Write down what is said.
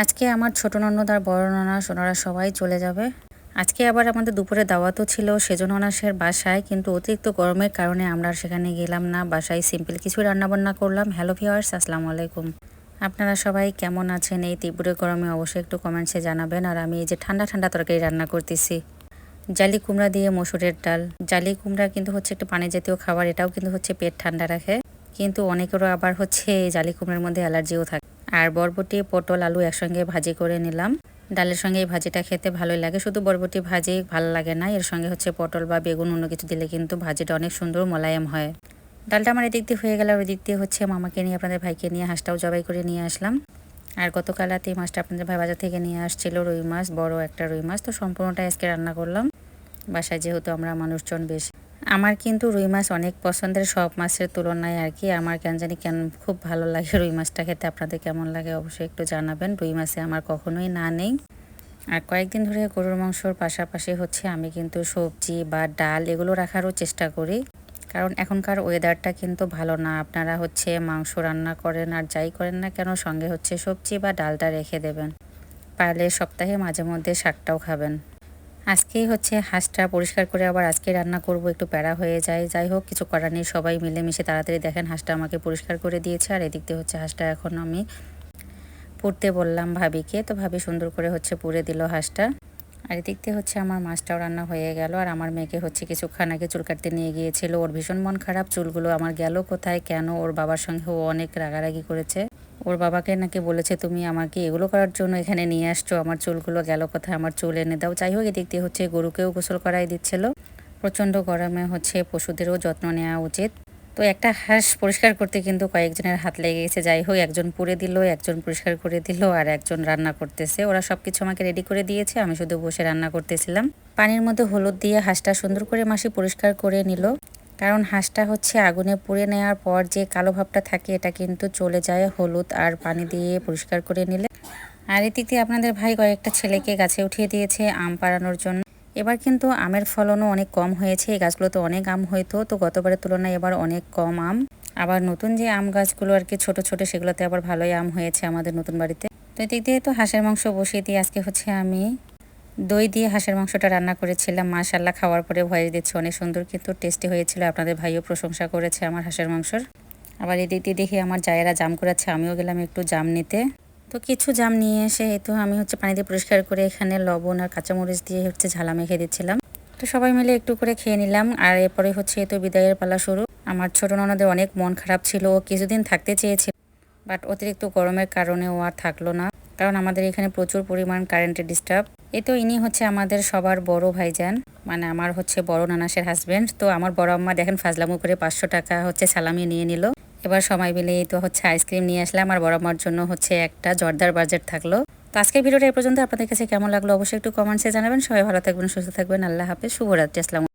আজকে আমার ছোট ননদ আর বড় ননদ ওনারা সবাই চলে যাবে। আজকে আবার আমাদের দুপুরে দাওয়াতও ছিল সেজন্য ওনার বাসায়, কিন্তু অতিরিক্ত গরমের কারণে আমরা সেখানে গেলাম না। বাসায় সিম্পল কিছু রান্নাবান্না করলাম। হ্যালো ভিউয়ার্স, আসসালামু আলাইকুম। আপনারা সবাই কেমন আছেন? এই তীব্র গরমে অবশ্যই একটু কমেন্টসে জানাবেন। আর আমি এই যে ঠান্ডা ঠান্ডা তরকারি রান্না করতেছি, জালি কুমড়া দিয়ে মসুরের ডাল। জালি কুমড়া কিন্তু হচ্ছে একটু পানি জাতীয় খাবার, এটাও কিন্তু হচ্ছে পেট ঠান্ডা রাখে, কিন্তু অনেকেরও আবার হচ্ছে এই জালি কুমড়ার মধ্যে অ্যালার্জিও থাকে। আর বরবটি, পটল, আলু একসঙ্গে ভাজি করে নিলাম। ডালের সঙ্গে এই ভাজিটা খেতে ভালোই লাগে। শুধু বরবটি ভাজি ভালো লাগে না, এর সঙ্গে হচ্ছে পটল বা বেগুন অন্য কিছু দিলে কিন্তু ভাজিটা অনেক সুন্দর মোলায়েম হয়। ডালটা আমার এদিক দিয়ে হয়ে গেল, আর ওই দিক দিয়ে হচ্ছে মামাকে নিয়ে, আপনাদের ভাইকে নিয়ে হাঁসটাও জবাই করে নিয়ে আসলাম। আর গতকাল রাতে এই মাছটা আপনাদের ভাই বাজার থেকে নিয়ে আসছিল, রুই মাছ, বড় একটা রুই মাছ। তো সম্পূর্ণটাই আজকে রান্না করলাম। বাসায় যেহেতু আমরা মানুষজন বেশি, আমার কিন্তু রুই মাছ অনেক পছন্দের, সব মাছের তুলনায় আর কি। আমার কেন জানি কেন খুব ভালো লাগে রুই মাছটা খেতে। আপনাদের কেমন লাগে অবশ্যই একটু জানাবেন। রুই মাছে আমার কখনোই না নেই। আর কয়েকদিন ধরে গরুর মাংসর পাশাপাশি হচ্ছে আমি কিন্তু সবজি বা ডাল এগুলো রাখারও চেষ্টা করি, কারণ এখনকার ওয়েদারটা কিন্তু ভালো না। আপনারা হচ্ছে মাংস রান্না করেন আর যাই করেন না কেন, সঙ্গে হচ্ছে সবজি বা ডালটা রেখে দেবেন। পারলে সপ্তাহে মাঝে মধ্যে শাকটাও খাবেন। আজকেই হচ্ছে হাঁসটা পরিষ্কার করে আবার আজকে রান্না করব, একটু প্যারা হয়ে যায়। যাই হোক, কিছু করার নেই, সবাই মিলেমিশে তাড়াতাড়ি দেখেন হাঁসটা আমাকে পরিষ্কার করে দিয়েছে। আর এদিক দিয়ে হচ্ছে হাঁসটা এখন আমি পুড়তে বললাম ভাবিকে, তো ভাবি সুন্দর করে হচ্ছে পুড়ে দিল হাঁসটা। আর এদিক দিয়ে হচ্ছে আমার মাছটাও রান্না হয়ে গেল। আর আমার মেয়েকে হচ্ছে কিছুক্ষণ আগে চুল কাটতে নিয়ে গিয়েছিল, ওর ভীষণ মন খারাপ। চুলগুলো আমার গেল কোথায়, কেন? ওর বাবার সঙ্গে ও অনেক রাগারাগি করেছে। ওর বাবাকে নাকি বলেছে, তুমি আমাকে এগুলো করার জন্য এখানে নিয়ে আসছো, আমার চুলগুলো গেল কোথায়, আমার চুল এনে দাও। যাই হোক, এদিক দিয়ে হচ্ছে গরুকেও গোসল করাই দিচ্ছিল। প্রচণ্ড গরমে হচ্ছে পশুদেরও যত্ন নেওয়া উচিত। তো একটা হাঁস পরিষ্কার করতে কিন্তু কয়েকজনের হাত লেগে গেছে। যাই হোক, একজন পুড়ে দিল, একজন পরিষ্কার করে দিল, আর একজন রান্না করতেছে। ওরা সব কিছু আমাকে রেডি করে দিয়েছে, আমি শুধু বসে রান্না করতেছিলাম। পানির মধ্যে হলুদ দিয়ে হাঁসটা সুন্দর করে মাসি পরিষ্কার করে নিল, কারণ হাঁসটা হচ্ছে আগুনে পুড়ে নেওয়ার পর যে কালো ভাবটা থাকে এটা কিন্তু চলে যায় হলুদ আর পানি দিয়ে পরিষ্কার করে নিলে। আর এদিক দিয়ে আপনাদের ভাই কয়েকটা ছেলেকে গাছে উঠিয়ে দিয়েছে আম পাড়ানোর জন্য। এবার কিন্তু আমের ফলনও অনেক কম হয়েছে। এই গাছগুলোতে অনেক আম হইতো, তো গতবারের তুলনায় এবার অনেক কম আম। আবার নতুন যে আম গাছগুলো আর কি ছোট ছোট, সেগুলোতে আবার ভালোই আম হয়েছে আমাদের নতুন বাড়িতে। তো এদিক দিয়ে তো হাঁসের মাংস বসিয়ে দিয়ে আজকে হচ্ছে আমি দই দিয়ে হাঁসের মাংসটা রান্না করেছিলাম। মাশাল্লাহ, খাওয়ার পরে ভয়েস দিচ্ছে অনেক সুন্দর কিন্তু টেস্টি হয়েছিল। আপনাদের ভাইও প্রশংসা করেছে আমার হাঁসের মাংসর। আবার এদিক দিয়ে দেখি আমার জায়েরা জাম করাচ্ছে, আমিও গেলাম একটু জাম নিতে। তো কিছু জাম নিয়ে এসে তো আমি হচ্ছে পানি দিয়ে পরিষ্কার করে এখানে লবণ আর কাঁচামরিচ দিয়ে হচ্ছে ঝালা মেখে দিচ্ছিলাম। তো সবাই মিলে একটু করে খেয়ে নিলাম। আর এরপরে হচ্ছে তো বিদায়ের পালা শুরু। আমার ছোট ননদের অনেক মন খারাপ ছিল, ও কিছুদিন থাকতে চেয়েছিল, বাট অতিরিক্ত গরমের কারণে ও আর থাকলো না, কারণ আমাদের এখানে প্রচুর পরিমাণ কারেন্টের ডিস্টার্ব। এ তো ইনি হচ্ছে আমাদের সবার বড় ভাইজান, মানে আমার হচ্ছে বড় নানাসের হাজব্যান্ড। তো আমার বড় আম্মা দেখেন ফাজলামু করে 500 টাকা হচ্ছে সালামি নিয়ে নিল। এবার সবাই মিলে তো হচ্ছে আইসক্রিম নিয়ে আসলাম, আর বড় আম্মার জন্য হচ্ছে একটা জর্দার বাজেট থাকলো। তো আজকের ভিডিওটা এই পর্যন্ত। আপনাদের কাছে কেমন লাগলো অবশ্যই একটু কমেন্টসে জানাবেন। সবাই ভালো থাকবেন, সুস্থ থাকবেন। আল্লাহ হাফেজ, শুভরাত্রি, আসসালামু আলাইকুম।